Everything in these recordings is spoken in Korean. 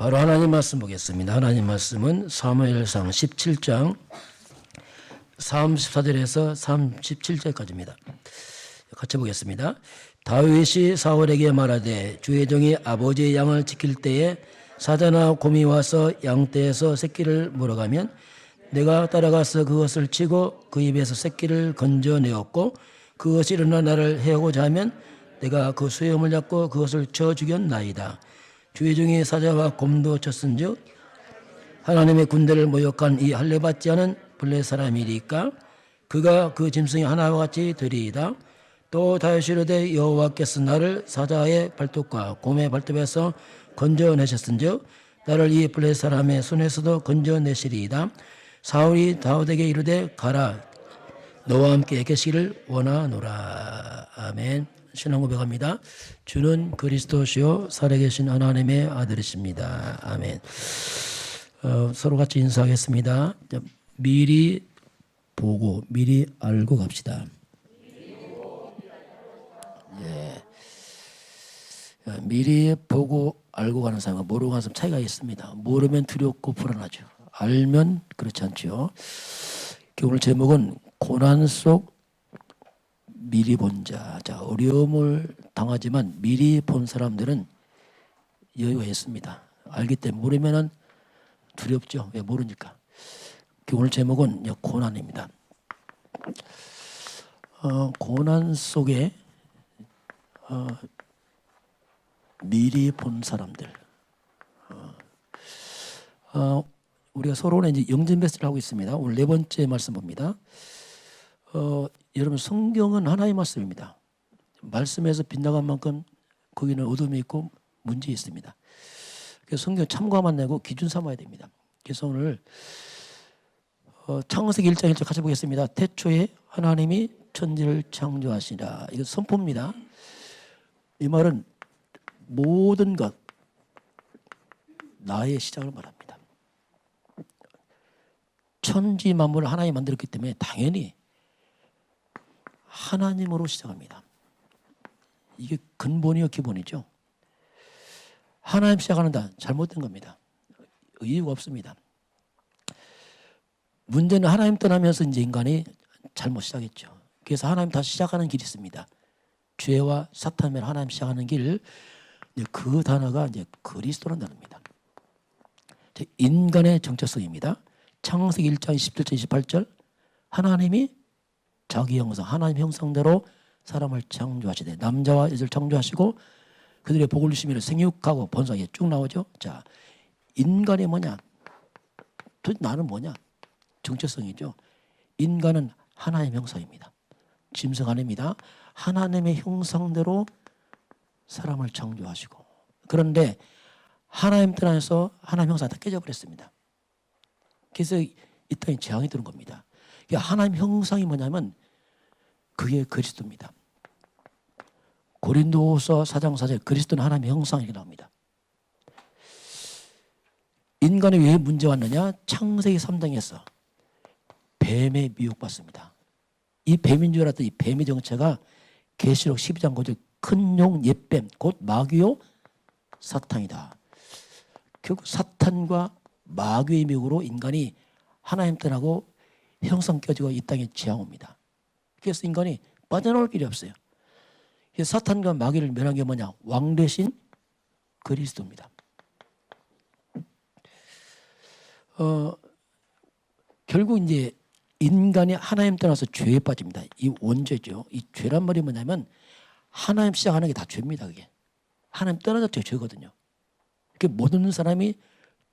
바로 하나님 말씀 보겠습니다. 하나님 말씀은 사무엘상 17장 34절에서 37절까지입니다. 같이 보겠습니다. 다윗이 사울에게 말하되 주의 종이 아버지의 양을 지킬 때에 사자나 곰이 와서 양떼에서 새끼를 물어가면 내가 따라가서 그것을 치고 그 입에서 새끼를 건져내었고 그것이 일어나 나를 해하고자 하면 내가 그 수염을 잡고 그것을 쳐 죽였나이다. 주의 종이 사자와 곰도 쳤은즉 하나님의 군대를 모욕한 이 할례받지 않은 블레 사람이리까 그가 그 짐승이 하나와 같이 되리이다. 또 다윗이 이르되 여호와께서 나를 사자의 발톱과 곰의 발톱에서 건져내셨은즉 나를 이 블레 사람의 손에서도 건져내시리이다. 사울이 다윗에게 이르되 가라 너와 함께 계시기를 원하노라. 아멘. 신앙 고백합니다. 주는 그리스도시요 살아계신 하나님의 아들이십니다. 아멘. 서로 같이 인사하겠습니다. 미리 보고 미리 알고 갑시다. 예. 미리 보고 알고 가는 사람과 모르고 가는 사람 차이가 있습니다. 모르면 두렵고 불안하죠. 알면 그렇지 않죠. 오늘 제목은 고난 속 미리 본 자. 자, 어려움을 당하지만 미리 본 사람들은 여유가 있습니다. 알기 때문에 모르면은 두렵죠. 왜 모르니까. 오늘 제목은 고난입니다. 고난 속에 미리 본 사람들. 우리가 서로는 이제 영전 메시지를 하고 있습니다. 오늘 네 번째 말씀 봅니다. 여러분 성경은 하나의 말씀입니다. 말씀에서 빗나간 만큼 거기는 어둠이 있고 문제 있습니다. 그래서 성경 참고만 내고 기준 삼아야 됩니다. 그래서 오늘 창세기 1장 1절 같이 보겠습니다. 태초에 하나님이 천지를 창조하시라. 이거 선포입니다. 이 말은 모든 것 나의 시작을 말합니다. 천지 만물을 하나님이 만들었기 때문에 당연히 하나님으로 시작합니다. 이게 근본이요 기본이죠. 하나님 시작하는다 잘못된 겁니다. 이유가 없습니다. 문제는 하나님 떠나면서 이제 인간이 잘못 시작했죠. 그래서 하나님 다시 시작하는 길이 있습니다. 죄와 사탄을 하나님 시작하는 길, 그 단어가 이제 그리스도라는 단어입니다. 인간의 정체성입니다. 창세기 1장 20절 28절 하나님이 자기 형상, 하나님 형상대로 사람을 창조하시되 남자와 여자를 창조하시고 그들의 복을 주시며 생육하고 번성에 쭉 나오죠. 자, 인간이 뭐냐? 도대체 나는 뭐냐? 정체성이죠. 인간은 하나님 형상입니다. 짐승 아닙니다. 하나님의 형상대로 사람을 창조하시고 그런데 하나님 떠나서 하나님 형상이 다 깨져버렸습니다. 그래서 이 땅에 재앙이 들은 겁니다. 하나님 형상이 뭐냐면 그게 그리스도입니다. 고린도후서 4장 4절 그리스도는 하나님의 형상이라고 나옵니다. 인간이 왜 문제 왔느냐? 창세기 3장에서 뱀에 미혹받습니다. 이 뱀인 줄 알았더니 이 뱀의 정체가 계시록 12장 9절 큰 용 옛뱀 곧 마귀요 사탄이다. 결국 사탄과 마귀의 미혹으로 인간이 하나님 떠나고 형상 깨지고 이 땅에 재앙 옵니다. 그래서 인간이 빠져나올 길이 없어요. 그래서 사탄과 마귀를 멸한 게 뭐냐? 왕 대신 그리스도입니다. 결국 이제 인간이 하나님 떠나서 죄에 빠집니다. 이 원죄죠. 이 죄란 말이 뭐냐면 하나님 시작하는 게 다 죄입니다. 그게 하나님 떠나서 죄거든요. 그 모든 사람이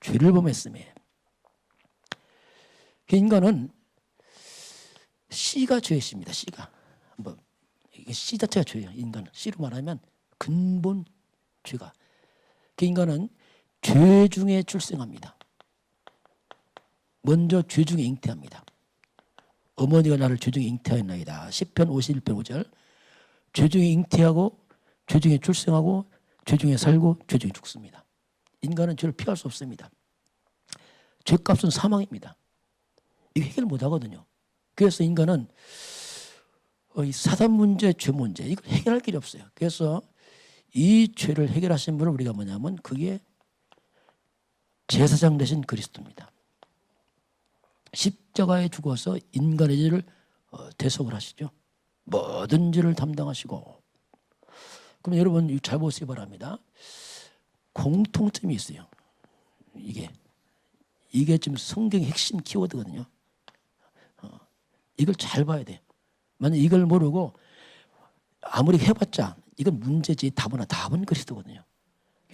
죄를 범했음에 인간은 씨가 죄의 씨입니다. 씨가 이게 씨 자체가 죄예요. 인간은 씨로 말하면 근본 죄가. 그 인간은 죄 중에 출생합니다. 먼저 죄 중에 잉태합니다. 어머니가 나를 죄 중에 잉태하였나이다. 시편 51편 5절. 죄 중에 잉태하고 죄 중에 출생하고 죄 중에 살고 죄 중에 죽습니다. 인간은 죄를 피할 수 없습니다. 죄값은 사망입니다. 이거 해결 못 하거든요. 그래서 인간은 이 사단 문제, 죄 문제 이걸 해결할 길이 없어요. 그래서 이 죄를 해결하신 분은 우리가 뭐냐면 그게 제사장 대신 그리스도입니다. 십자가에 죽어서 인간의 죄를 대속을 하시죠. 모든 죄를 담당하시고. 그럼 여러분 잘 보시기 바랍니다. 공통점이 있어요. 이게 지금 성경의 핵심 키워드거든요. 이걸 잘 봐야 돼요. 만약 이걸 모르고 아무리 해봤자 이건 문제지, 답은 그리스도거든요.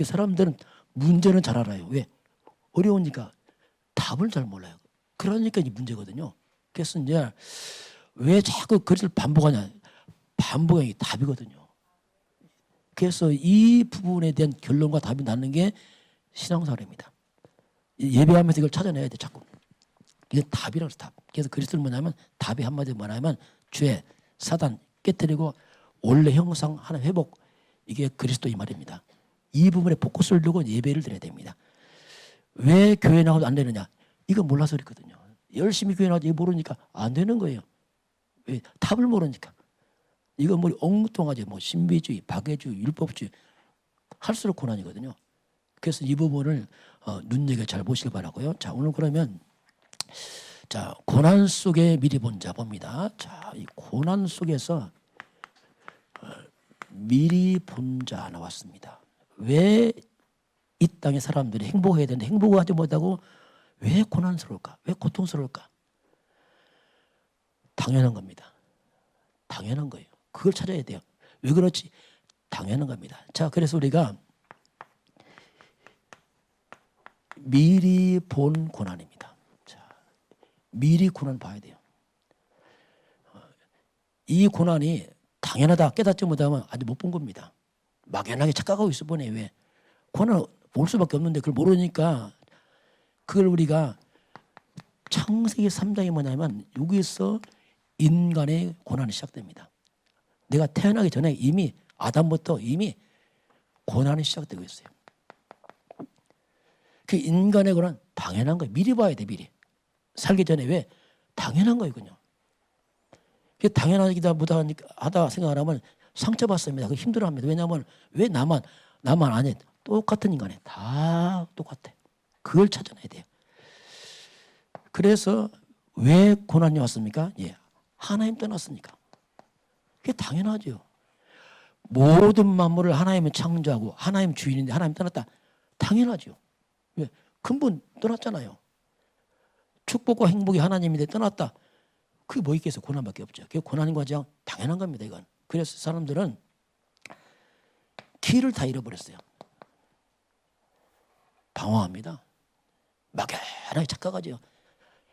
사람들은 문제는 잘 알아요. 왜? 어려우니까 답을 잘 몰라요. 그러니까 이 문제거든요. 그래서 이제 왜 자꾸 그리스도를 반복하냐? 반복이 답이거든요. 그래서 이 부분에 대한 결론과 답이 나는 게 신앙생활입니다. 예배하면서 이걸 찾아내야 돼, 자꾸. 이게 답이라고 해서 답. 그래서 그리스도는 뭐냐면 답이 한마디로 뭐냐면 죄, 사단 깨뜨리고 원래 형상 하나 회복. 이게 그리스도 이 말입니다. 이 부분에 포커스를 두고 예배를 드려야 됩니다. 왜 교회 나가도 안 되느냐? 이거 몰라서 그랬거든요. 열심히 교회 나가도 이거 모르니까 안 되는 거예요. 왜? 답을 모르니까. 이거 뭐 엉뚱하지, 뭐 신비주의, 박애주의, 율법주의 할수록 고난이거든요. 그래서 이 부분을 눈여겨 잘 보시길 바라고요. 자, 오늘 그러면 자, 고난 속에 미리 본 자 봅니다. 자, 이 고난 속에서 미리 본 자 나왔습니다. 왜 이 땅의 사람들이 행복해야 되는데 행복하지 못하고 왜 고난스러울까? 왜 고통스러울까? 당연한 겁니다. 당연한 거예요. 그걸 찾아야 돼요. 왜 그렇지? 당연한 겁니다. 자, 그래서 우리가 미리 본 고난입니다. 자, 미리 고난 봐야 돼요. 이 고난이 당연하다 깨닫지 못하면 아직 못 본 겁니다. 막연하게 착각하고 있을 뿐에 왜? 고난 볼 수밖에 없는데 그걸 모르니까 그걸 우리가 창세기 3장이 뭐냐면 여기서 인간의 고난이 시작됩니다. 내가 태어나기 전에 이미 아담부터 이미 고난이 시작되고 있어요. 그 인간의 고난 당연한 거예요. 미리 봐야 돼, 미리. 살기 전에 왜? 당연한 거예요, 그냥. 당연하기다 보다 하다 생각하면 상처받습니다. 그 힘들어합니다. 왜냐하면 왜 나만 안 해? 똑같은 인간에 다 똑같아. 그걸 찾아내야 돼요. 그래서 왜 고난이 왔습니까? 예, 하나님 떠났으니까. 그게 당연하죠. 모든 만물을 하나님이 창조하고 하나님 주인인데 하나님 떠났다. 당연하죠. 왜? 근본 떠났잖아요. 축복과 행복이 하나님인데 떠났다. 그게 뭐 있겠어요? 고난밖에 없죠. 그게 고난인 과정 당연한 겁니다. 이건. 그래서 사람들은 길을 다 잃어버렸어요. 방황합니다. 막연하게 착각하죠.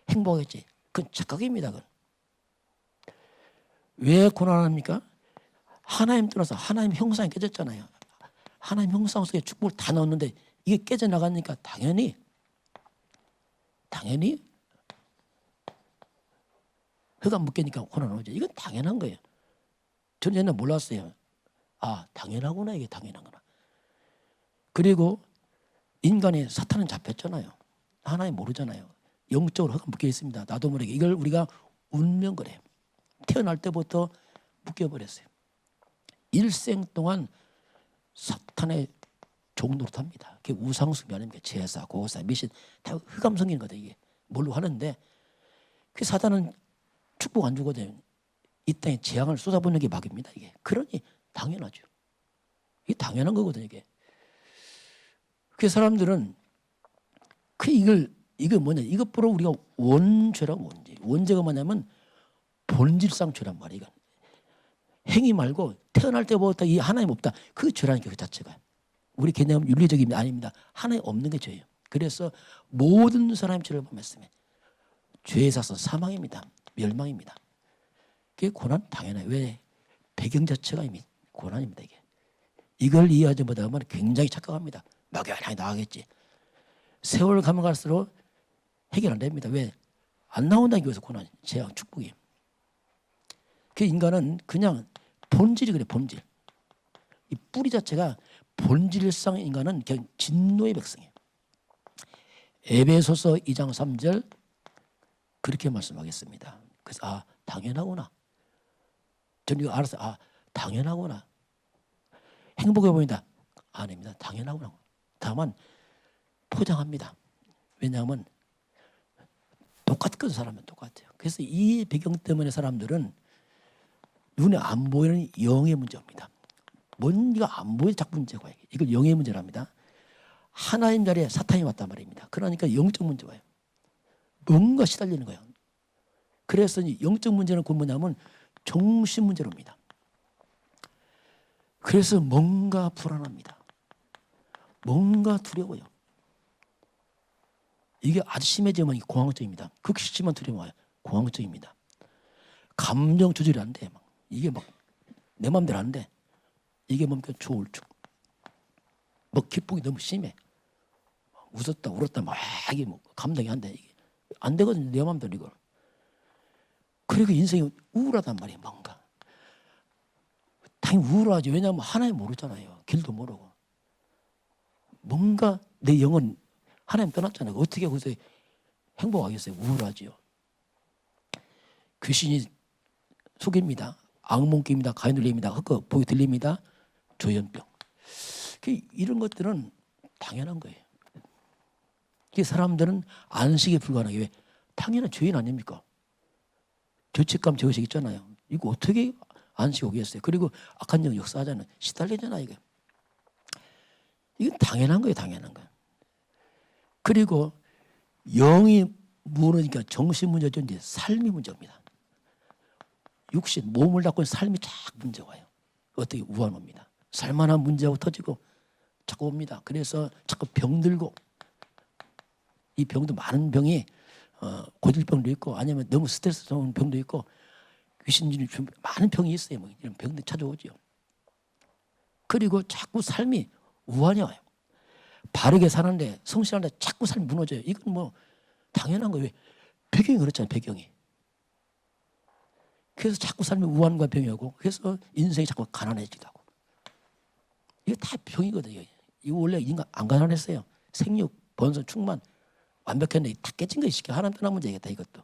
행복했지. 그건 착각입니다. 그건. 왜 고난합니까? 하나님 떠나서 하나님 형상이 깨졌잖아요. 하나님 형상 속에 축복을 다 넣었는데 이게 깨져나가니까 당연히 혀가 묶이니까 고난 오죠. 이건 당연한 거예요. 저는 옛날에 몰랐어요. 아, 당연하구나. 이게 당연하구나. 그리고 인간이 사탄은 잡혔잖아요. 하나님 모르잖아요. 영적으로 혀가 묶여 있습니다. 나도 모르게. 이걸 우리가 운명 그래요. 태어날 때부터 묶여버렸어요. 일생 동안 사탄의 종노릇합니다. 그게 우상숭배 아닙니까? 제사, 고사, 미신 다 흑암성인 거다 이게. 뭘로 하는데 그 사탄은 축복 안 주거든요. 이 땅에 재앙을 쏟아붓는 게 막입니다. 이게. 그러니 당연하죠. 이게 당연한 거거든요. 이게. 그 사람들은 이걸 뭐냐? 이것보다 우리가 원죄라고 원죄가 뭐냐면 본질상 죄란 말이에요. 행위 말고 태어날 때부터 이 하나님 없다. 그 죄라니까 그 자체가. 우리 개념 윤리적인 게 아닙니다. 하나님 없는 게 죄예요. 그래서 모든 사람의 죄를 범했으면 죄의 사선 사망입니다. 멸망입니다. 그게 고난 당연해요. 왜? 배경 자체가 이미 고난입니다. 이걸 이해하지 못하면 굉장히 착각합니다. 막연하게 나가겠지. 세월 가면 갈수록 해결 안 됩니다. 왜? 안 나온다는 게 여기서 고난, 재앙, 축복이. 그 인간은 그냥 본질이 그래, 본질. 이 뿌리 자체가 본질상 인간은 그냥 진노의 백성이에요. 에베소서 2장 3절 그렇게 말씀하겠습니다. 그래서 당연하구나. 저는 이거 알았어요. 당연하구나. 행복해 보인다. 아닙니다. 당연하구나. 다만 포장합니다. 왜냐하면 똑같은 사람은 똑같아요. 그래서 이 배경 때문에 사람들은 눈에 안 보이는 영의 문제입니다. 뭔가 안 보여 자꾸 문제가 와요. 이걸 영의 문제랍니다. 하나님 자리에 사탄이 왔단 말입니다. 그러니까 영적 문제가 와요. 뭔가 시달리는 거예요. 그래서 영적 문제는 그 뭐냐면 정신 문제로입니다. 그래서 뭔가 불안합니다. 뭔가 두려워요. 이게 아주 심해지면 공황증입니다. 극히 심한 두려움 와요. 공황증입니다. 감정 조절이 안 돼. 이게 막 내 마음대로 안 돼. 이게 뭡니까? 조울증. 뭐 기쁨이 너무 심해. 웃었다 울었다 막 이게 뭐 감당이 안 돼. 이게 안 되거든요. 내 마음대로 이걸. 그리고 인생이 우울하단 말이에요. 뭔가. 당연히 우울하지. 왜냐하면 하나님 모르잖아요. 길도 모르고. 뭔가 내 영은 하나님 떠났잖아요. 어떻게 거기서 행복하겠어요? 우울하지요. 귀신이 속입니다. 악몽 낍니다. 가위 눌립니다. 헛거 보기 들립니다. 조현병. 이런 것들은 당연한 거예요. 사람들은 안식에 불과하게 왜? 당연한 죄인 아닙니까? 죄책감 저의식 있잖아요. 이거 어떻게 안식 오겠어요? 그리고 악한 영 역사하잖아요. 시달리잖아요. 이게. 이건 당연한 거예요. 당연한 거예요. 그리고 영이 무너지니까 정신 문제죠. 이제 삶이 문제입니다. 육신, 몸을 갖고 있는 삶이 자꾸 문제가 와요. 어떻게 우한 옵니다. 살만한 문제하고 터지고 자꾸 옵니다. 그래서 자꾸 병들고 이 병도 많은 병이 고질병도 있고 아니면 너무 스트레스 좋은 병도 있고 귀신들이 많은 병이 있어요. 뭐 이런 병들 찾아오죠. 그리고 자꾸 삶이 우한이 와요. 바르게 사는데 성실한데 자꾸 삶이 무너져요. 이건 뭐 당연한 거예요. 배경이 그렇잖아요. 배경이. 그래서 자꾸 삶이 우한과 병이 오고 그래서 인생이 자꾸 가난해지고 이게 다 병이거든요. 이거 원래 인간 안 가난했어요. 생육, 번성, 충만 완벽했는데 다 깨진 거예요. 하나님 떠난 문제겠다. 이것도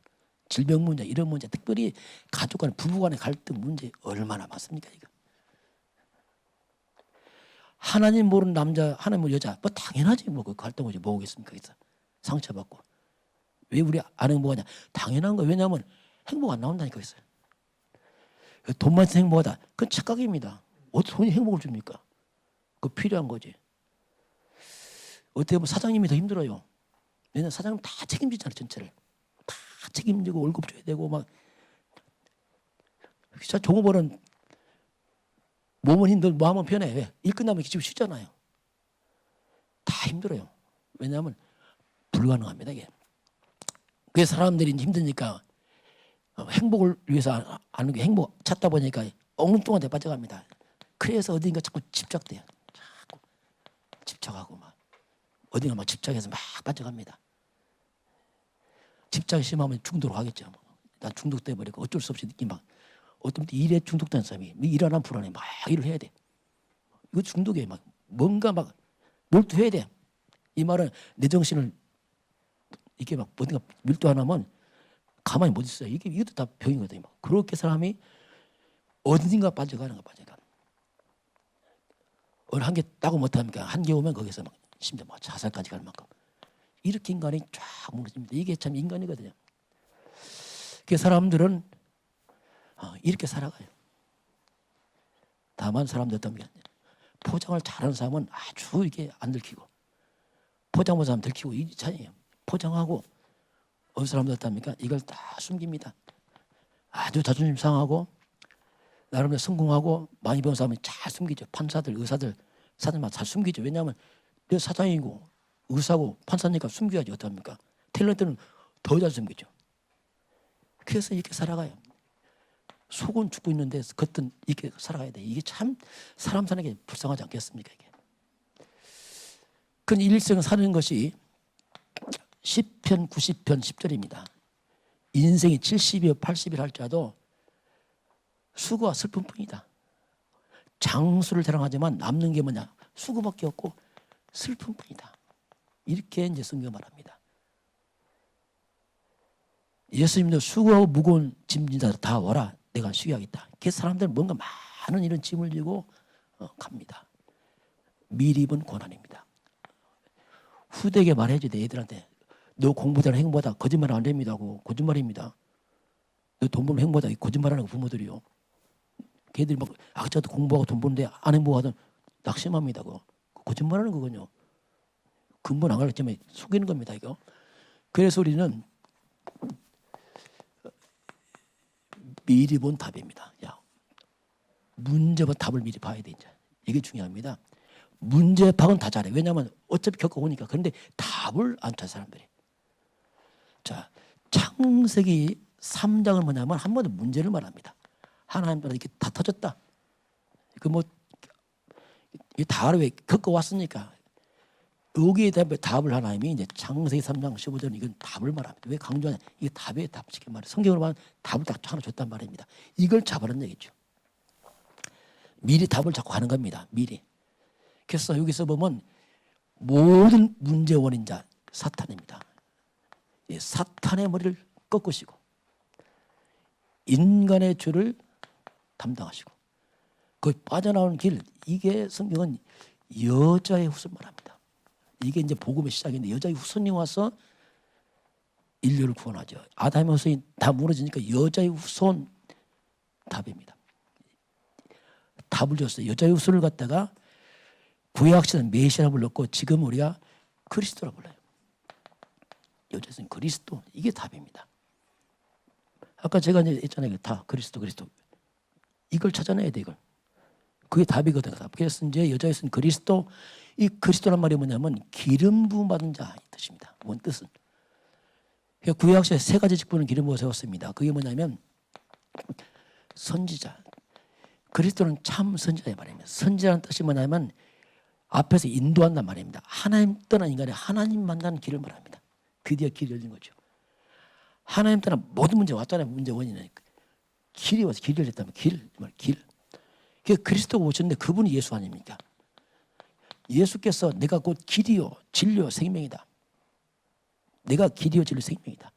질병 문제 이런 문제 특별히 가족 간 부부 간의 갈등 문제 얼마나 많습니까? 이거 하나님 모르는 남자 하나님 모르는 여자 뭐 당연하지 뭐 그 갈등 오지 뭐 오겠습니까? 그래서 상처받고 왜 우리 안 행복하냐? 당연한 거예요. 왜냐하면 행복 안 나온다니까 그랬어요. 돈만 있으면 행복하다. 그건 착각입니다. 어떻게 돈이 행복을 줍니까? 그거 필요한 거지. 어떻게 보면 사장님이 더 힘들어요. 왜냐면 사장님 다 책임지잖아요. 전체를. 다 책임지고 월급 줘야 되고 막. 진짜 종업원은 몸은 힘들어 마음은 편해. 왜? 일 끝나면 집에 쉬잖아요. 다 힘들어요. 왜냐하면 불가능합니다. 이게. 그래서 사람들이 힘드니까 행복을 위해서 하는 게 행복 찾다 보니까 엉뚱한데 빠져갑니다. 그래서 어딘가 자꾸 집착돼요. 자꾸 집착하고 막 어딘가 막 집착해서 막 빠져갑니다. 집착이 심하면 중독으로 가겠죠. 난 중독돼 버리고 어쩔 수 없이 느낌 막 어떤 때 일에 중독된 사람이 일 안 하면 불안해 막 일을 해야 돼. 이거 중독이에요. 막 뭔가 막 몰두해야 돼. 이 말은 내 정신을 이게 막 어딘가 밀도 안 하면 가만히 못 있어요. 이것도 다 병이거든요. 그렇게 사람이 어딘가 빠져가는 거 빠져가. 어느 한개 따고 못합니까? 한개 오면 거기서 막 심지어 막 자살까지 갈 만큼 이렇게 인간이 쫙 무너집니다. 이게 참 인간이거든요. 그 사람들은 이렇게 살아가요. 다만 사람들 어떤 게 포장을 잘하는 사람은 아주 이게 안 들키고 포장 못하면 들키고 이 차이에요. 포장하고 어느 사람들 어떻습니까? 이걸 다 숨깁니다. 아주 자존심 상하고 나름대로 성공하고 많이 배운 사람이 잘 숨기죠. 판사들, 의사들, 사장님만 잘 숨기죠. 왜냐하면 내 사장이고 의사고 판사니까 숨겨야지 어떡합니까? 탤런트는 더 잘 숨기죠. 그래서 이렇게 살아가요. 속은 죽고 있는데 겉은 이렇게 살아가야 돼. 이게 참 사람 사는 게 불쌍하지 않겠습니까? 이게. 그 일생 사는 것이 10편, 90편, 10절입니다. 인생이 70이요 80일 할지라도 수고와 슬픔뿐이다. 장수를 자랑하지만 남는 게 뭐냐? 수고밖에 없고 슬픔뿐이다. 이렇게 이제 성경 말합니다. 예수님도 수고하고 무거운 짐진 자들 다 와라. 내가 쉬게 하겠다. 그 사람들은 뭔가 많은 이런 짐을 지고 갑니다. 미리 입은 고난입니다. 후대에게 말해야지 내 애들한테 너 공부대로 행보다 거짓말은 안 됩니다 하고 거짓말입니다. 너 돈 버는 행보다 거짓말하는 부모들이요. 걔들이 막 악자도 공부하고 돈 버는데 안 행복하던 낙심합니다. 그거 거짓말하는 거군요. 근본 안 가르치면 속이는 겁니다. 이거. 그래서 우리는 미리 본 답입니다. 야, 문제 본 답을 미리 봐야 돼. 이제 이게 중요합니다. 문제 파악은 다 잘해. 왜냐하면 어차피 겪어오니까. 그런데 답을 안 찾아 사람들이. 자, 창세기 3장은 뭐냐면 한 번도 문제를 말합니다. 하나님과 이렇게 다 터졌다. 다 왜 겪어왔으니까. 여기에 대한 답을 하나님이 이제 창세기 3장 15절 이건 답을 말합니다. 왜 강조하냐? 이게 답이에요. 답. 지금 말해. 성경으로 말하면 답을 딱 하나 줬단 말입니다. 이걸 잡으라는 얘기죠. 미리 답을 잡고 가는 겁니다. 미리. 그래서 여기서 보면 모든 문제 원인자 사탄입니다. 사탄의 머리를 꺾으시고 인간의 죄를 담당하시고 그 빠져나오는 길, 이게 성경은 여자의 후손 말합니다. 이게 이제 복음의 시작인데 여자의 후손이 와서 인류를 구원하죠. 아담의 후손이 다 무너지니까 여자의 후손 답입니다. 답을 줬어요. 여자의 후손을 갖다가 구약시대는 메시아라 불렀고 지금 우리가 그리스도라 불러요. 여자는 그리스도, 이게 답입니다. 아까 제가 이제 했잖아요. 다 그리스도. 이걸 찾아내야 돼, 이걸. 그게 답이거든요. 그래서 이제 여자에서는 그리스도, 이 그리스도란 말이 뭐냐면 기름 부음 받은 자 이 뜻입니다. 뭔 뜻은? 구약시대 세 가지 직분을 기름 부어 세웠습니다. 그게 뭐냐면 선지자. 그리스도는 참 선지자의 말입니다. 선지자라는 뜻이 뭐냐면 앞에서 인도한단 말입니다. 하나님 떠난 인간이 하나님 만나는 길을 말합니다. 드디어 길이 열린 거죠. 하나님 떠난 모든 문제 왔잖아요. 문제 원인은 길이 와서 길이 열렸다면 길. 그리스도가 오셨는데 그분이 예수 아닙니까? 예수께서 내가 곧 길이요 진리요 생명이다. 내가 길이요 진리요 생명이다.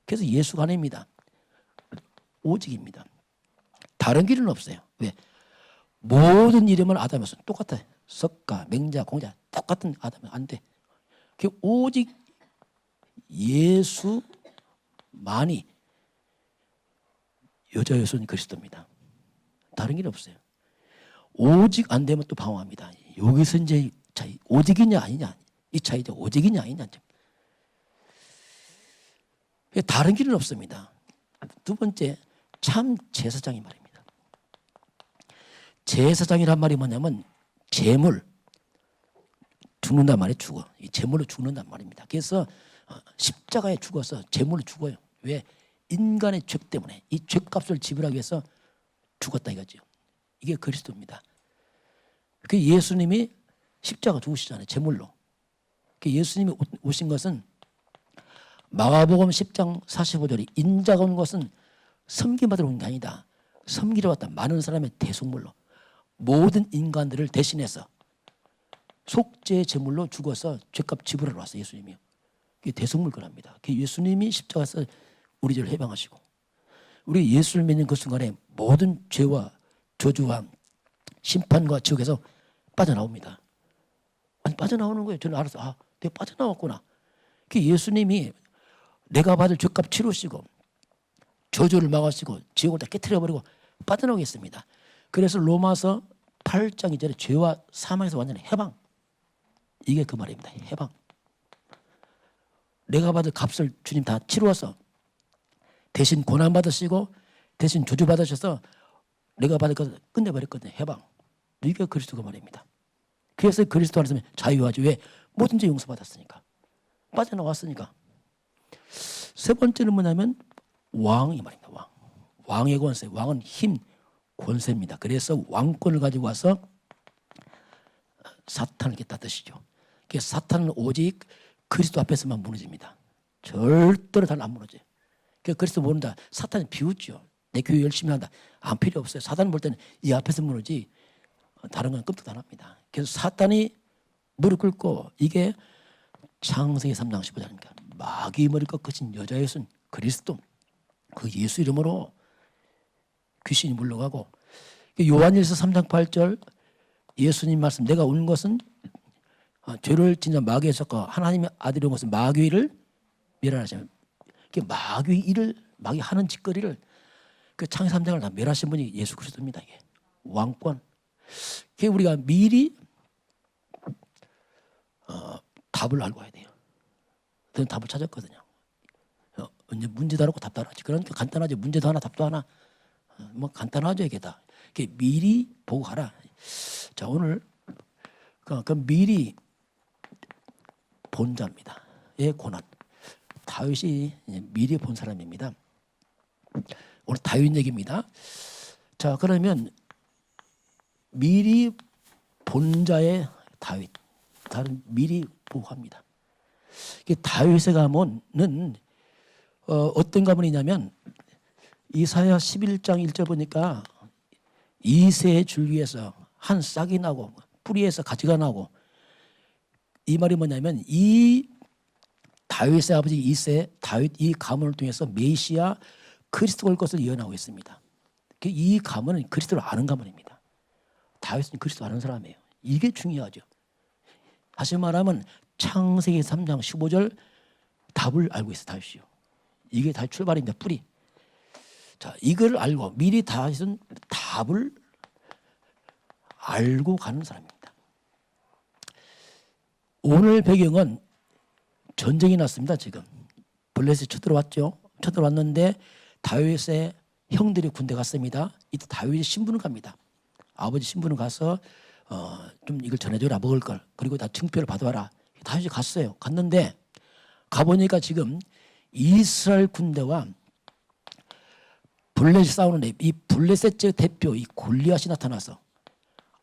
그래서 예수가 아닙니다. 오직입니다. 다른 길은 없어요. 왜? 모든 이름은 아담에서 똑같아. 석가, 맹자, 공자 똑같은 아담은 안 돼. 오직 예수만이 여자 여손 그리스도입니다. 다른 길은 없어요. 오직 안 되면 또 방황합니다. 여기서 이제 차이, 오직이냐 아니냐 이 차이죠. 오직이냐 아니냐. 다른 길은 없습니다. 두 번째, 참 제사장이 말입니다. 제사장이란 말이 뭐냐면 제물 죽는단 말이 죽어. 이 제물로 죽는단 말입니다. 그래서 십자가에 죽어서 제물로 죽어요. 왜? 인간의 죄 때문에 이 죄값을 지불하기 위해서 죽었다 이거죠. 이게 그리스도입니다. 그 예수님이 십자가 죽으시잖아요. 제물로. 그 예수님이 오신 것은 마가복음 10장 45절에 인자가 온 것은 섬김받으러 온 게 아니다. 섬기러 왔다. 많은 사람의 대속물로 모든 인간들을 대신해서 속죄의 제물로 죽어서 죄값 지불하러 왔어요. 예수님이요. 그게 대속물 거랍니다. 그 예수님이 십자가에서 우리 죄를 해방하시고 우리 예수를 믿는 그 순간에 모든 죄와 저주와 심판과 지옥에서 빠져나옵니다. 아니 빠져나오는 거예요. 저는 알아서 내가 빠져나왔구나. 그 예수님이 내가 받을 죄값 치르시고 저주를 막으시고 지옥을 다 깨트려버리고 빠져나오겠습니다. 그래서 로마서 8장 2절에 죄와 사망에서 완전히 해방. 이게 그 말입니다. 해방. 내가 받을 값을 주님 다 치루어서 대신 고난 받으시고 대신 저주 받으셔서 내가 받을 것을 끝내버렸거든요. 해방. 이게 그리스도가 말입니다. 그래서 그리스도 안에서 자유하지. 왜? 모든 죄 용서받았으니까. 빠져나왔으니까. 세 번째는 뭐냐면 왕이 말입니다. 왕. 왕의 권세. 왕은 힘, 권세입니다. 그래서 왕권을 가지고 와서 사탄을 깼다 뜻이죠. 그래서 사탄은 오직 그리스도 앞에서만 무너집니다. 절대로 다른 안 무너져요. 그래서 그리스도 모른다. 사탄이 비웃죠. 내 교회 열심히 한다. 안 필요 없어요. 사탄 볼 때는 이 앞에서 무너지 다른 건 끔찍 안 합니다. 그래서 사탄이 무릎 꿇고 이게 창세기 3장 15절입니다. 마귀의 머리를 꺾으신 여자의 손 그리스도 그 예수 이름으로 귀신이 물러가고 요한일서 3장 8절 예수님 말씀 내가 온 것은 죄를 짓는 마귀에 섞어 하나님의 아들이 온 것은 마귀를 멸하시면 마귀 일을 마귀 하는 짓거리를 그 창세 3장을 다 멸하신 분이 예수 그리스도입니다. 이게 왕권. 그게 우리가 미리 답을 알고 와야 돼요. 저는 답을 찾았거든요. 언제 문제도 알고 답도 알았지. 그러니까 간단하지. 문제도 하나 답도 하나. 뭐 간단하죠 이게 다. 이게 미리 보고 가라. 자 오늘 그 미리 본 자입니다. 의 고난. 다윗이 미리 본 사람입니다. 오늘 다윗 얘기입니다. 자 그러면 미리 본 자의 다윗. 다른 미리 보고 합니다. 다윗의 가문은 어떤 가문이냐면 이사야 11장 1절 보니까 이새의 줄기에서 한 싹이 나고 뿌리에서 가지가 나고 이 말이 뭐냐면 이 다윗의 아버지 이새 다윗 이 가문을 통해서 메시아 그리스도 올 것을 예언하고 있습니다. 이 가문은 그리스도를 아는 가문입니다. 다윗은 그리스도 아는 사람이에요. 이게 중요하죠. 다시 말하면 창세기 3장 15절 답을 알고 있어 다윗이요. 이게 다 출발입니다. 뿌리. 자 이걸 알고 미리 다윗은 답을 알고 가는 사람입니다. 오늘 배경은 전쟁이 났습니다. 지금 블레셋이 쳐들어왔죠. 쳐들어왔는데 다윗의 형들이 군대 갔습니다. 이때 다윗이 신분을 갑니다. 아버지 신분을 가서 좀 이걸 전해줘라 먹을 걸 그리고 다 증표를 받아와라. 다윗이 갔어요. 갔는데 가보니까 지금 이스라엘 군대와 블레셋 싸우는데 이 블레셋의 대표 이 골리앗이 나타나서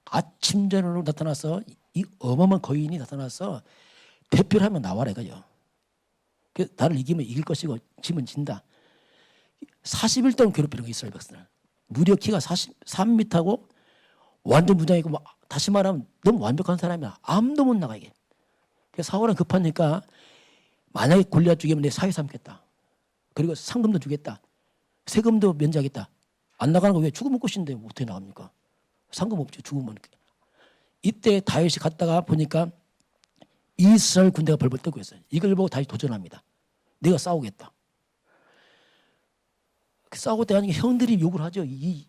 아침전으로 나타나서 이 어마어마한 거인이 나타나서 대표를 하면 나와라 이거죠. 나를 이기면 이길 것이고 지면 진다. 40일 동안 괴롭히는 거 이스라엘 백성을. 무려 키가 43m고 완전 무장이고 뭐 다시 말하면 너무 완벽한 사람이야. 아무도 못 나가 이게. 사울은 급하니까 만약에 골리앗 죽이면 내 사위 삼겠다. 그리고 상금도 주겠다. 세금도 면제하겠다. 안 나가는 거 왜 죽으면 끝인데 어떻게 나갑니까? 상금 없죠. 죽으면. 이때 다윗이 갔다가 보니까 이스라엘 군대가 벌벌 떨고 있어요. 이걸 보고 다시 도전합니다. 내가 싸우겠다. 싸우고 때 하니까 형들이 욕을 하죠. 이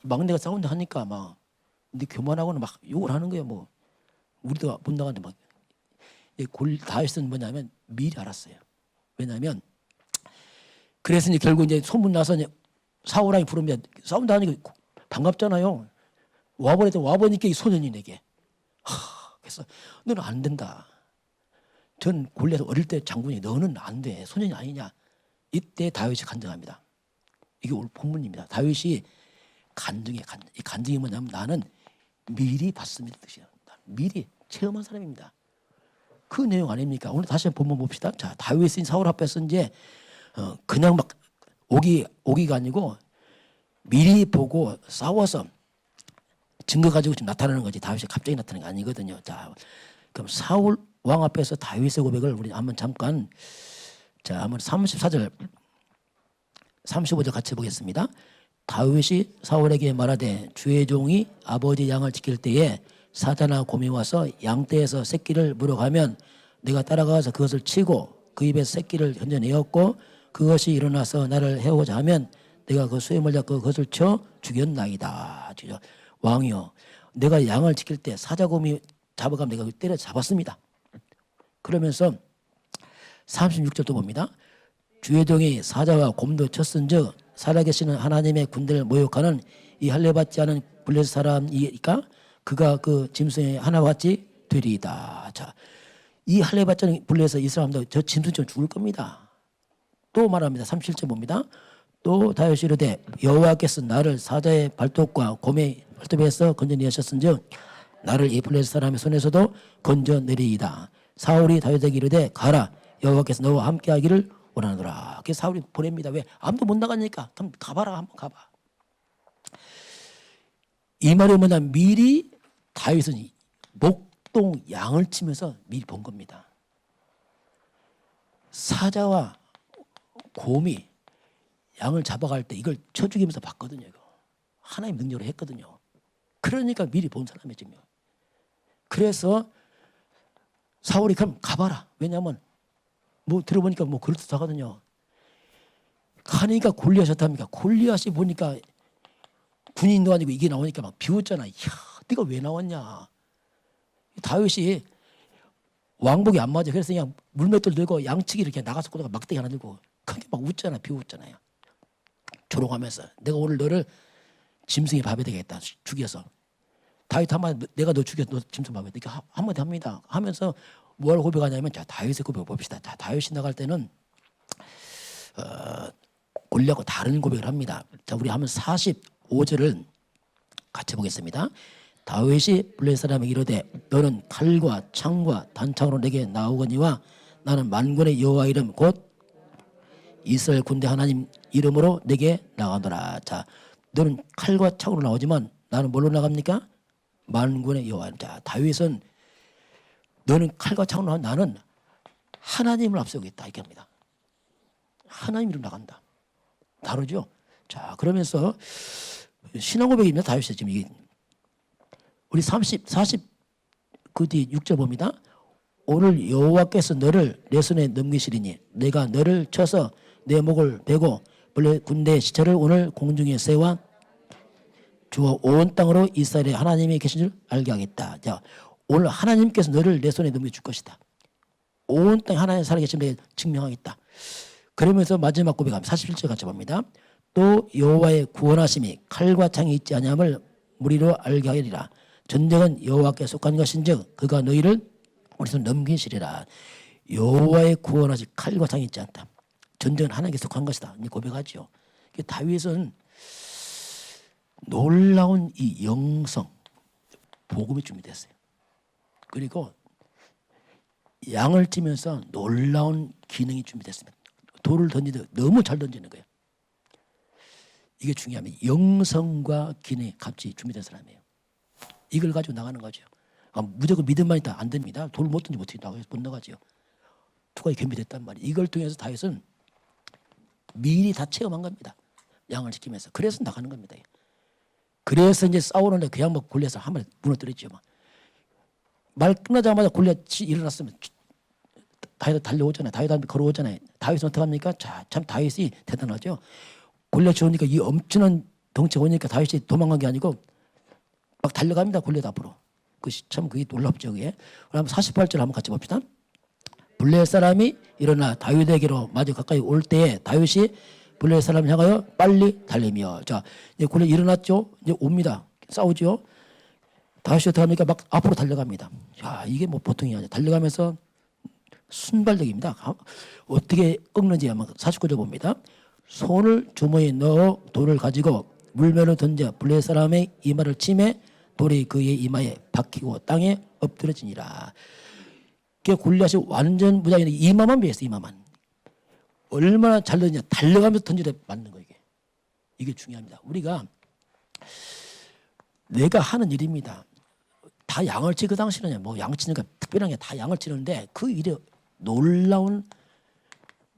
막내가 싸운다 하니까 막 근데 교만하고는 막 욕을 하는 거예요. 뭐 우리도 못 나가는데 막 다윗은 뭐냐면 미리 알았어요. 왜냐하면 그래서 이제 결국 이제 소문 나서 이제 사울왕이 부르면 싸운다 하니까 반갑잖아요. 와보니까 이 소년이 내게. 그래서 너는 안 된다. 전 골리앗 어릴 때 장군이 너는 안 돼. 소년이 아니냐. 이때 다윗이 간증합니다. 이게 오늘 본문입니다. 다윗이 간증해. 이 간증이 뭐냐면 나는 미리 봤습니다 뜻이에요. 미리 체험한 사람입니다. 그 내용 아닙니까? 오늘 다시 한번 본문 봅시다. 자, 다윗이 사울 앞에서 이제 그냥 막 오기가 아니고 미리 보고 싸워서 증거 가지고 지금 나타나는 거지. 다윗이 갑자기 나타나는 게 아니거든요. 자, 그럼 사울 왕 앞에서 다윗의 고백을 우리 한번 잠깐 자, 한번 34절 35절 같이 보겠습니다. 다윗이 사울에게 말하되 주의 종이 아버지 양을 지킬 때에 사자나 곰이 와서 양떼에서 새끼를 물어가면 내가 따라가서 그것을 치고 그 입에서 새끼를 건져내었고 그것이 일어나서 나를 해오고자 하면 내가 그 수염을 잡고 그것을 쳐 죽였나이다. 왕이여 내가 양을 지킬 때 사자곰이 잡아가면 내가 때려 잡았습니다. 그러면서 36절도 봅니다. 주의 종이 사자와 곰도 쳤은즉 살아계시는 하나님의 군대를 모욕하는 이 할례받지 않은 블레셋 사람이니까 그가 그 짐승의 하나와 같이 되리이다. 자, 이 할례받지 않은 블레셋 이 사람도 저 짐승처럼 죽을 겁니다. 또 말합니다. 37절 봅니다. 또 다윗이 이르되 여호와께서 나를 사자의 발톱과 곰의 발톱에서 건져내셨은즉 나를 이 블레셋 사람의 손에서도 건져내리이다. 사울이 다윗에게 이르되 가라 여호와께서 너와 함께하기를 원하노라. 그래서 사울이 보냅니다. 왜? 아무도 못 나가니까 그럼 가봐라. 한번 가봐. 이 말이 뭐냐 미리 다윗은 목동 양을 치면서 미리 본 겁니다. 사자와 곰이 양을 잡아갈 때 이걸 쳐 죽이면서 봤거든요. 이거. 하나님 능력으로 했거든요. 그러니까 미리 본 사람이죠. 그래서 사울이 그럼 가봐라. 왜냐하면 뭐 들어보니까 뭐 그렇다거든요. 가니까 골리앗이 합니까? 골리앗이 보니까 군인도 아니고 이게 나오니까 막 비웃잖아. 이야, 네가 왜 나왔냐? 다윗이 왕복이 안 맞아. 그래서 그냥 물맷돌 들고 양치기 이렇게 나가서 꼬다가 막대기 하나 들고 크게 막 웃잖아. 비웃잖아요. 조롱하면서 내가 오늘 너를 짐승의 밥이 되겠다. 죽여서. 다윗 한마디 내가 너 죽여서 너 짐승 밥이 되게 한마디 합니다. 하면서 뭘 고백하냐면 자 다윗의 고백을 봅시다. 자 다윗이 나갈 때는 골리앗과 다른 고백을 합니다. 자 우리 한번 45절을 같이 보겠습니다. 다윗이 블레셋 사람에게 이르되 너는 칼과 창과 단창으로 내게 나오거니와 나는 만군의 여호와 이름 곧 이스라엘 군대 하나님 이름으로 내게 나가노라. 자 너는 칼과 창으로 나오지만 나는 뭘로 나갑니까? 만군의 여호와. 자 다윗은 너는 칼과 창으로 나와 나는 하나님을 앞세우겠다 이렇게 합니다. 하나님 이름 나간다. 다르죠? 자 그러면서 신앙 고백입니다. 다윗이 지금 이게 우리 40 그 뒤 6절 봅니다. 오늘 여호와께서 너를 내 손에 넘기시리니 내가 너를 쳐서 내 목을 베고 블레셋 군대의 시체를 오늘 공중에 세워 주어 온 땅으로 이스라엘의 하나님이 계신 줄 알게 하겠다. 자, 오늘 하나님께서 너를 내 손에 넘겨줄 것이다. 온 땅에 하나님 살아계심을 증명하겠다. 그러면서 마지막 고백합니다. 47절 같이 봅니다. 또 여호와의 구원하심이 칼과 창이 있지 아니함을 무리로 알게 하리라. 전쟁은 여호와께 속한 것인즉 그가 너희를 우리 손 넘기시리라. 여호와의 구원하신 칼과 창이 있지 않다. 전쟁은 하나님께 속한 것이다. 이제 고백하죠. 다윗은 놀라운 이 영성 복음이 준비됐어요. 그리고 양을 찌면서 놀라운 기능이 준비됐습니다. 돌을 던지듯 너무 잘 던지는 거예요. 이게 중요합니다. 영성과 기능이 같이 준비된 사람이에요. 이걸 가지고 나가는 거죠. 무조건 믿음만 있다 안 됩니다. 돌 못 던지면 어떻게 나가요? 못 나가죠. 두 가지 겸비됐단 말이에요. 이걸 통해서 다윗은 미리 다 체험한 겁니다. 양을 지키면서. 그래서 나가는 겁니다. 그래서 이제 싸우는데 그냥 뭐 골리앗을 한 번 무너뜨렸죠. 말 끝나자마자 골리앗이 일어났으면 다윗 달려오잖아요. 다윗한테 걸어오잖아요. 다윗은 어떻게 합니까? 자, 참 다윗이 대단하죠. 골리앗이 오니까 이 엄청난 덩치가 오니까 다윗이 도망간 게 아니고 막 달려갑니다. 골리앗 앞으로. 참 그게 놀랍죠. 그게. 그럼 48절 한번 같이 봅시다. 블레셋 사람이 일어나 다윗에게로 마주 가까이 올 때에 다윗이 블레셋 사람을 향하여 빨리 달리며 자 이제 골리앗 일어났죠. 이제 옵니다. 싸우죠. 다윗이 어떻게 합니까? 막 앞으로 달려갑니다. 야 이게 뭐 보통이 아니야. 달려가면서 순발력입니다. 어떻게 꺾는지 한번 49절 봅니다. 손을 주머니에 넣어 돌을 가지고 물면을 던져 블레셋 사람의 이마를 치매 돌이 그의 이마에 박히고 땅에 엎드러지니라. 골리앗이 완전 무장인데 이마만 비했어. 이마만. 얼마나 잘 던지냐. 달려가면서 던지려 맞는 거예요. 이게 중요합니다. 우리가 내가 하는 일입니다. 다 양을 치 그 당시는 뭐 양치니까 특별한 게 다 양을 치는데 그 일에 놀라운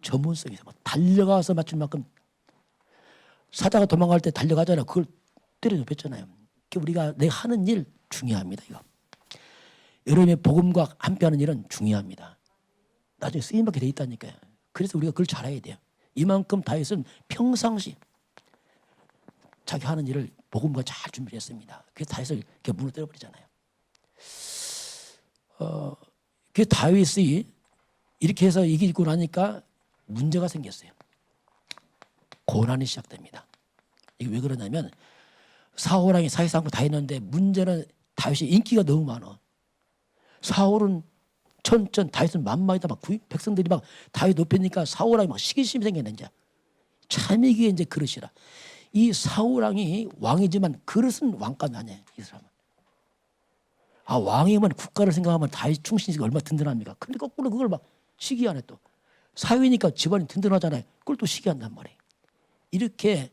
전문성이 있어요. 달려가서 맞출 만큼 사자가 도망갈 때 달려가잖아요. 그걸 때려 눕혔잖아요. 우리가 내가 하는 일 중요합니다. 이거. 여러분의 복음과 함께하는 일은 중요합니다. 나중에 쓰임받게 돼 있다니까요. 그래서 우리가 그걸 잘해야 돼요. 이만큼 다윗은 평상시 자기 하는 일을 복음과 잘 준비했습니다. 그래서 다윗을 이렇게 무너뜨려 버리잖아요. 그 다윗이 이렇게 해서 이기고 나니까 문제가 생겼어요. 고난이 시작됩니다. 이게 왜 그러냐면 사울왕이 사기상고 다 했는데 문제는 다윗이 인기가 너무 많아. 사울은 천천 다윗은 만만이다 막 백성들이 막 다윗 높이니까 사울왕이 막 시기심이 생겼는 이제 참 이게 이제 그릇이라. 이 사울왕이 왕이지만 그릇은 왕감이 아니에요. 이 사람은. 아 왕이면 국가를 생각하면 다윗 충신이 얼마나 든든합니까? 근데 거꾸로 그걸 막 시기하네 또. 사위니까 집안이 든든하잖아요. 그걸 또 시기한단 말이에요. 이렇게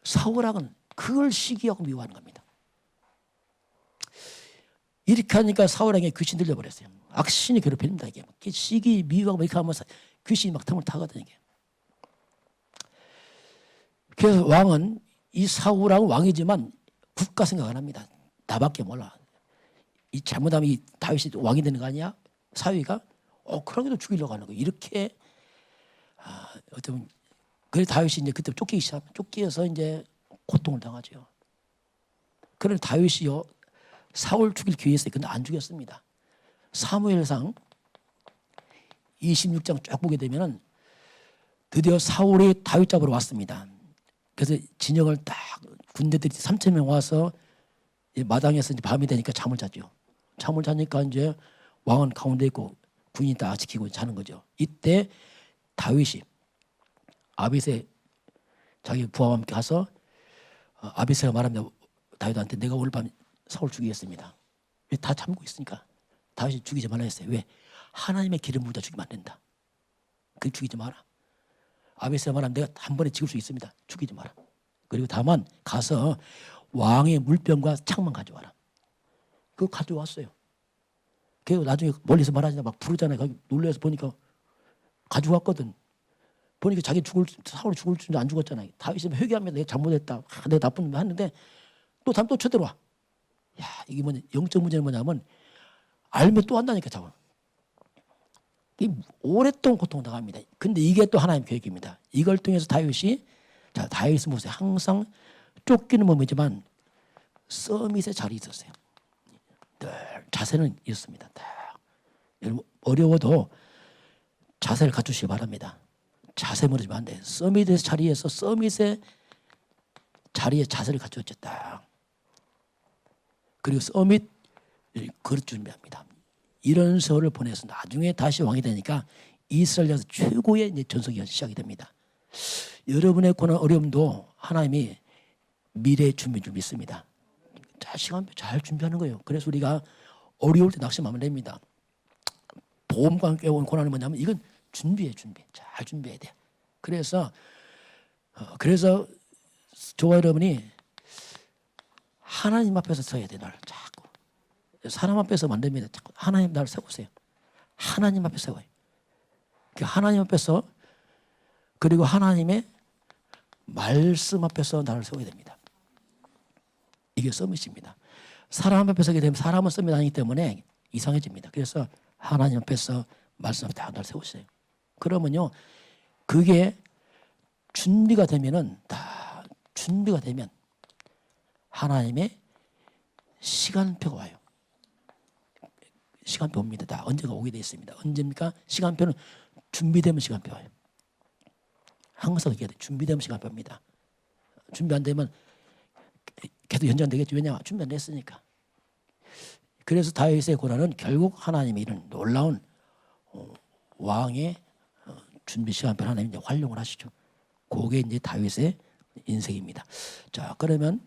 사울왕은 그걸 시기하고 미워하는 겁니다. 이렇게 하니까 사울왕에 귀신 들려버렸어요. 악신이 괴롭힙니다. 이게 시기 미워하고 이렇게 하면서 귀신이 막 틈을 타거든요. 이게. 그래서 왕은 이 사울왕은 왕이지만 국가 생각 안 합니다. 나밖에 몰라. 이 잘못하면 이 다윗이 왕이 되는 거 아니야? 사위가 그러게도 죽이려고 하는 거예요. 이렇게 어떤 그래 다윗이 이제 그때 쫓기기 시작하면 쫓겨서 이제 고통을 당하죠. 그런데 다윗이요 사울 죽일 기회 있어요. 근데 안 죽였습니다. 사무엘상 26장 쭉 보게 되면은 드디어 사울이 다윗 잡으러 왔습니다. 그래서 진영을 딱 군대들이 3,000명 와서 마당에서 이제 밤이 되니까 잠을 자죠. 잠을 자니까 이제 왕은 가운데 있고 군인이 다 지키고 자는 거죠. 이때 다윗이 아비새 자기 부하와 함께 가서 아비새가 말합니다. 다윗한테 내가 오늘 밤 사울 죽이겠습니다. 왜 다 잠고 있으니까 다윗이 죽이지 말라 했어요. 왜? 하나님의 기름 부다 죽이면 안 된다. 그 죽이지 마라. 아비새가 말하면 내가 한 번에 죽일 수 있습니다. 죽이지 마라. 그리고 다만 가서 왕의 물병과 창만 가져와라. 그거 가져왔어요. 그리고 나중에 멀리서 말하지나 막 부르잖아요. 거기 놀래서 보니까 가져왔거든. 보니까 자기 사울이 죽을 줄 안 죽었잖아요. 다윗이 회개하면 내가 잘못했다. 내가 나쁜 놈 했는데 또 다음 또 쳐들어와. 야, 이게 뭐냐, 영적 문제는 뭐냐면 알면 또 한다니까 자꾸. 오랫동안 고통당합니다. 근데 이게 또 하나님 계획입니다. 이걸 통해서 다윗이 다윗은 보세요. 항상 쫓기는 몸이지만 서밋의 자리에 있었어요. 늘 자세는 있었습니다. 여러분 어려워도 자세를 갖추시기 바랍니다. 자세 무너지면 안 돼요. 서밋의 자리에서 서밋의 자리에 자세를 갖추었죠. 그리고 서밋 그릇 준비합니다. 이런 세월을 보내서 나중에 다시 왕이 되니까 이스라엘에서 최고의 이제 전성기가 시작이 됩니다. 여러분의 고난 어려움도 하나님이 미래의 준비 줄 믿습니다. 시간표 잘 준비하는 거예요. 그래서 우리가 어려울 때 낙심하면 안 됩니다. 보험과 함께 온 고난은 뭐냐면 이건 준비해 준비. 잘 준비해야 돼. 그래서 저와 여러분이 하나님 앞에서 서야 돼. 날 자꾸 사람 앞에서 안 됩니다. 자꾸 하나님 나를 세우세요. 하나님 앞에 세워요. 하나님 앞에서 그리고 하나님의 말씀 앞에서 나를 세워야 됩니다. 이게 서밋입니다. 사람 앞에 서게 되면 사람은 서밋 아니기 때문에 이상해집니다. 그래서 하나님 앞에서 말씀 앞에 다 나를 세우세요. 그러면요, 그게 준비가 되면은 다 준비가 되면 하나님의 시간표가 와요. 시간표 옵니다. 다 언제가 오게 되어 있습니다. 언제입니까? 시간표는 준비되면 시간표 와요. 항상 얘기해야 돼. 준비되면 시간표입니다. 준비 안 되면 계속 연장되겠죠. 왜냐? 준비 안 됐으니까. 그래서 다윗의 고난은 결국 하나님의 이런 놀라운 왕의 준비 시간표 하나님 이제 활용을 하시죠. 그게 이제 다윗의 인생입니다. 자, 그러면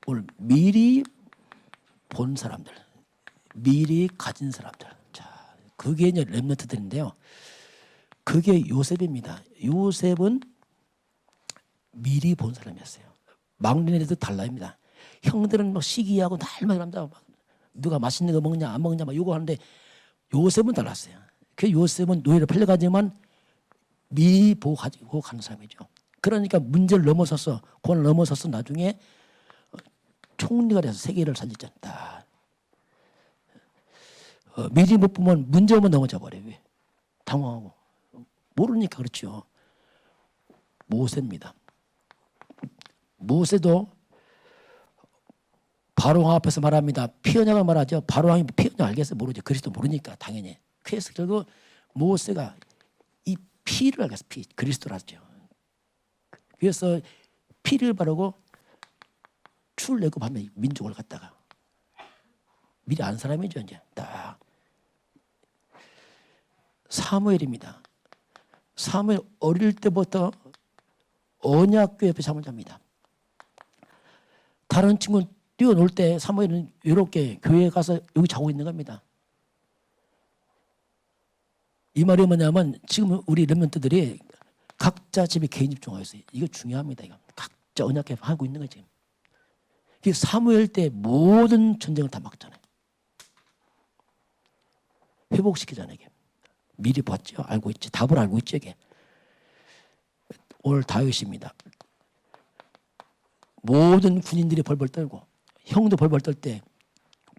오늘 미리 본 사람들, 미리 가진 사람들. 자, 그게 이제 렘넌트들인데요. 그게 요셉입니다. 요셉은 미리 본 사람이었어요. 막내들도 달라입니다. 형들은 막 시기하고 날만 합니다. 누가 맛있는 거 먹냐 안 먹냐 막 요구하는데 요셉은 달랐어요. 그 요셉은 노예로 팔려가지만 미리 보고 가지고 가는 사람이죠. 그러니까 문제를 넘어서서 고난을 넘어서서 나중에 총리가 돼서 세계를 살렸잖아. 미리 못 보면 문제 오면 넘어져 버려요. 왜? 당황하고 모르니까 그렇죠. 모세입니다. 모세도 바로왕 앞에서 말합니다. 피언약을 말하죠. 바로왕이 피언약 알겠어요? 모르죠. 그리스도 모르니까 당연히. 그래서 결국 모세가 이 피를 알겠어. 피 그리스도라죠. 그래서 피를 바르고 출 내고 하면 민족을 갖다가 미리 안 사람이죠. 이제 딱 사무엘입니다. 사무엘 어릴 때부터 언약궤 옆에 잠을 잡니다. 다른 친구는 뛰어놀 때 사무엘은 외롭게 교회에 가서 여기 자고 있는 겁니다. 이 말이 뭐냐면 지금 우리 렘넌트들이 각자 집에 개인 집중하고 있어요. 이거 중요합니다. 이거. 각자 언약궤 하고 있는 거지. 사무엘 때 모든 전쟁을 다 막잖아요. 회복시키잖아요. 이게. 미리 봤죠. 알고 있지. 답을 알고 있죠. 이게. 오늘 다윗입니다. 모든 군인들이 벌벌 떨고 형도 벌벌 떨 때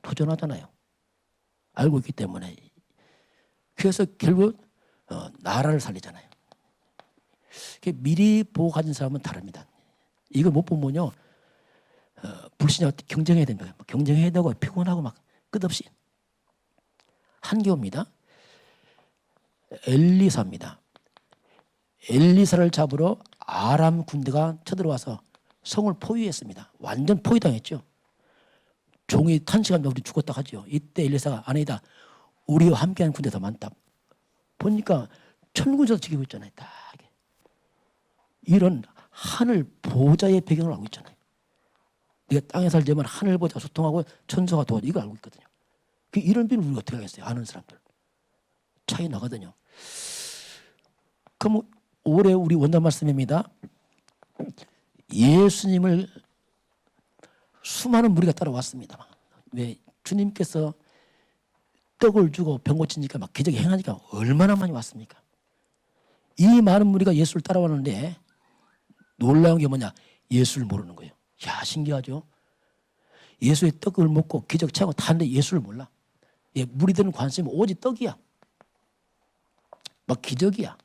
도전하잖아요. 알고 있기 때문에. 그래서 결국 나라를 살리잖아요. 미리 보고 가진 사람은 다릅니다. 이걸 못 보면요, 불신자와 경쟁해야 됩니다. 경쟁해야 되고 피곤하고 막 끝없이. 한겨울입니다. 엘리사입니다. 엘리사를 잡으러 아람 군대가 쳐들어와서 성을 포위했습니다. 완전 포위당했죠. 종이 탄식하면 우리 죽었다 하죠. 이때 엘리사가 아니다, 우리와 함께하는 군대 더 많다. 보니까 천군에서 지키고 있잖아요. 딱 이런 하늘 보좌의 배경을 알고 있잖아요. 네가 땅에 살려면 하늘 보좌 소통하고 천사가 도와줘, 이거 알고 있거든요. 이런 비는 우리가 어떻게 하겠어요? 아는 사람들 차이 나거든요. 그럼 올해 우리 원단 말씀입니다. 예수님을 수많은 무리가 따라왔습니다. 왜? 주님께서 떡을 주고 병 고치니까 막 기적이 행하니까 얼마나 많이 왔습니까? 이 많은 무리가 예수를 따라왔는데 놀라운 게 뭐냐? 예수를 모르는 거예요. 야, 신기하죠? 예수의 떡을 먹고 기적 체하고 다 하는데 예수를 몰라. 예, 무리들은 관심이 오직 떡이야. 막 기적이야.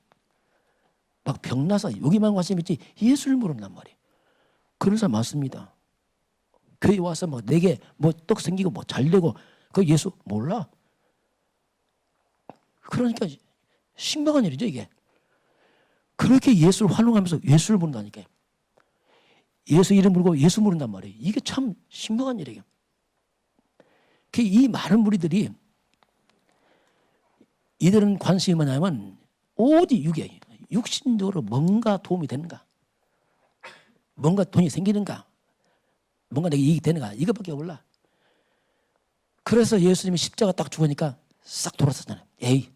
막 병나서 여기만 관심 있지 예수를 모른단 말이에요. 그런 사람 많습니다. 교회 와서 뭐 내게 뭐 떡 생기고 뭐 잘 되고 그 예수 몰라. 그러니까 신박한 일이죠, 이게. 그렇게 예수를 활용하면서 예수를 모른다니까요. 예수 이름 모르고 예수 모른단 말이에요. 이게 참 신박한 일이에요. 이 많은 무리들이 이들은 관심이 뭐냐면 오직 육에 육신적으로 뭔가 도움이 되는가, 뭔가 돈이 생기는가, 뭔가 내게 이익이 되는가, 이것밖에 몰라. 그래서 예수님이 십자가 딱 죽으니까 싹 돌아섰잖아요. 에이,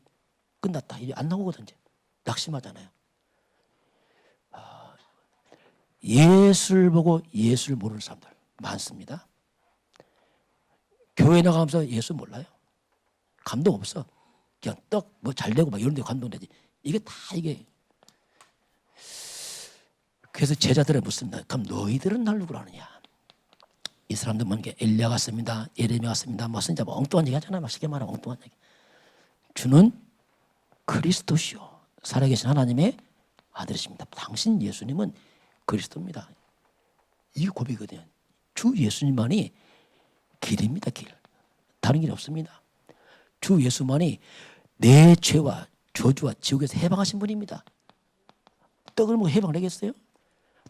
끝났다. 이제 안 나오거든. 이제 낙심하잖아요. 예수를 보고 예수를 모르는 사람들 많습니다. 교회 나가면서 예수 몰라요. 감동 없어. 그냥 떡 뭐 잘 되고 막 이런 데 감동되지. 이게 다 이게. 그래서 제자들을 묻습니다. 그럼 너희들은 날 누구로 아느냐? 이 사람들 뭔 게 엘리야 같습니다. 예레미야 같습니다. 뭐 진짜 뭐 엉뚱한 얘기 하잖아요. 막 쉽게 말하면 엉뚱한 얘기. 주는 그리스도시요 살아계신 하나님의 아들이십니다. 당신 예수님은 그리스도입니다. 이게 고백이거든요. 주 예수님만이 길입니다. 길. 다른 길이 없습니다. 주 예수만이 내 죄와 저주와 지옥에서 해방하신 분입니다. 떡을 먹어 해방을 하겠어요?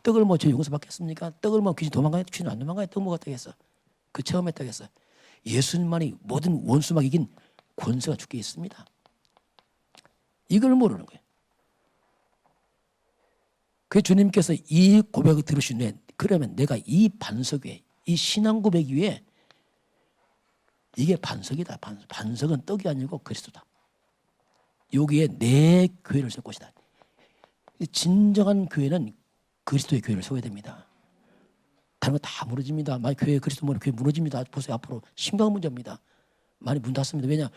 떡을 먹어 죄 용서 받겠습니까? 떡을 먹어 귀신 도망가요? 귀신 안 도망가요? 떡 먹었다겠어. 그 체험했다겠어. 예수님만이 모든 원수막 이긴 권세가 주께 있습니다. 이걸 모르는 거예요. 그 주님께서 이 고백을 들으신 후에 그러면 내가 이 반석 위에 이 신앙 고백 위에 이게 반석이다. 반석은 떡이 아니고 그리스도다. 여기에 내 교회를 세울 것이다. 진정한 교회는 그리스도의 교회를 세워야 됩니다. 다른 거 다 무너집니다. 만약 교회 그리스도 모르면 교회 무너집니다. 보세요. 앞으로 심각한 문제입니다. 많이 문 닫습니다. 왜냐?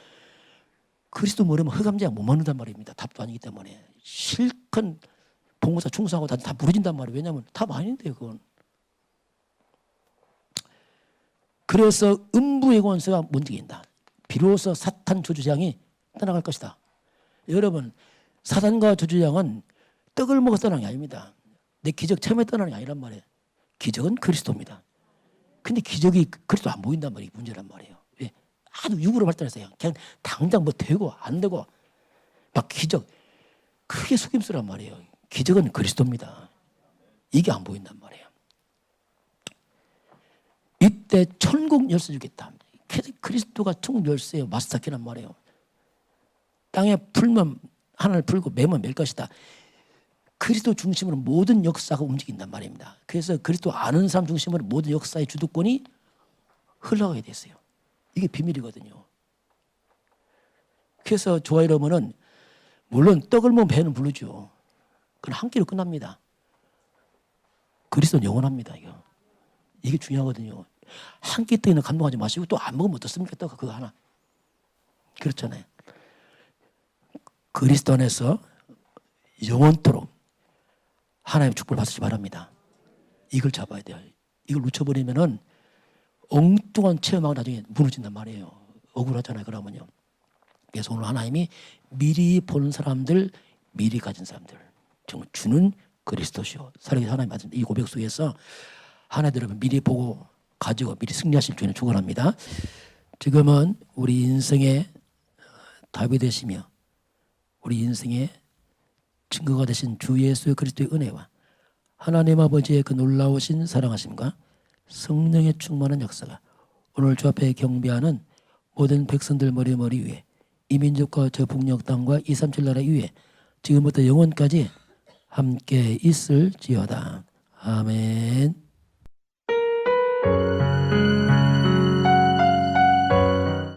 그리스도 모르면 흑암제약 못 먹는단 말입니다. 답도 아니기 때문에. 실컷 봉사 충성하고 다 무너진단 말이에요. 왜냐하면 답 아닌데요. 그건. 그래서 음부의 권세가 움직인다. 비로소 사탄 저주장이 떠나갈 것이다. 여러분, 사탄과 저주장은 떡을 먹어 떠나는 게 아닙니다. 내 기적 체험에 떠나는 게 아니란 말이에요. 기적은 그리스도입니다. 근데 기적이 그리스도 안 보인단 말이에요. 문제란 말이에요. 왜? 아주 육으로 발달했어요. 그냥 당장 뭐 되고 안 되고 막 기적. 크게 속임수란 말이에요. 기적은 그리스도입니다. 이게 안 보인단 말이에요. 이때 천국 열쇠 주겠다. 그리스도가 천국 열쇠의 마스터키란 말이에요. 땅에 풀면 하늘을 풀고 매면 맬 것이다. 그리스도 중심으로 모든 역사가 움직인단 말입니다. 그래서 그리스도 아는 사람 중심으로 모든 역사의 주도권이 흘러가게 됐어요. 이게 비밀이거든요. 그래서 저와 여러분은 물론 떡을 먹으면 배는 부르죠. 그건 한 끼로 끝납니다. 그리스도는 영원합니다. 이게 중요하거든요. 한 끼 때는 감동하지 마시고 또 안 먹으면 어떻습니까? 떡 그거 하나. 그렇잖아요. 그리스도 안에서 영원토록 하나님의 축복을 받으시기 바랍니다. 이걸 잡아야 돼요. 이걸 놓쳐버리면은 엉뚱한 체험하고 나중에 무너진단 말이에요. 억울하잖아요. 그러면요. 그래서 오늘 하나님이 미리 본 사람들, 미리 가진 사람들, 정말 주는 그리스도시요. 살아계신 하나님 맞은 이 고백 속에서 하나님을 미리 보고 가지고 미리 승리하실 주님 축원합니다. 지금은 우리 인생의 답이 되시며 우리 인생의 증거가 되신 주 예수 그리스도의 은혜와 하나님 아버지의 그 놀라우신 사랑하심과 성령의 충만한 역사가 오늘 주 앞에 경배하는 모든 백성들 머리 위에 이 민족과 저 북녘 땅과 237 나라 위에 지금부터 영원까지 함께 있을지어다. 아멘.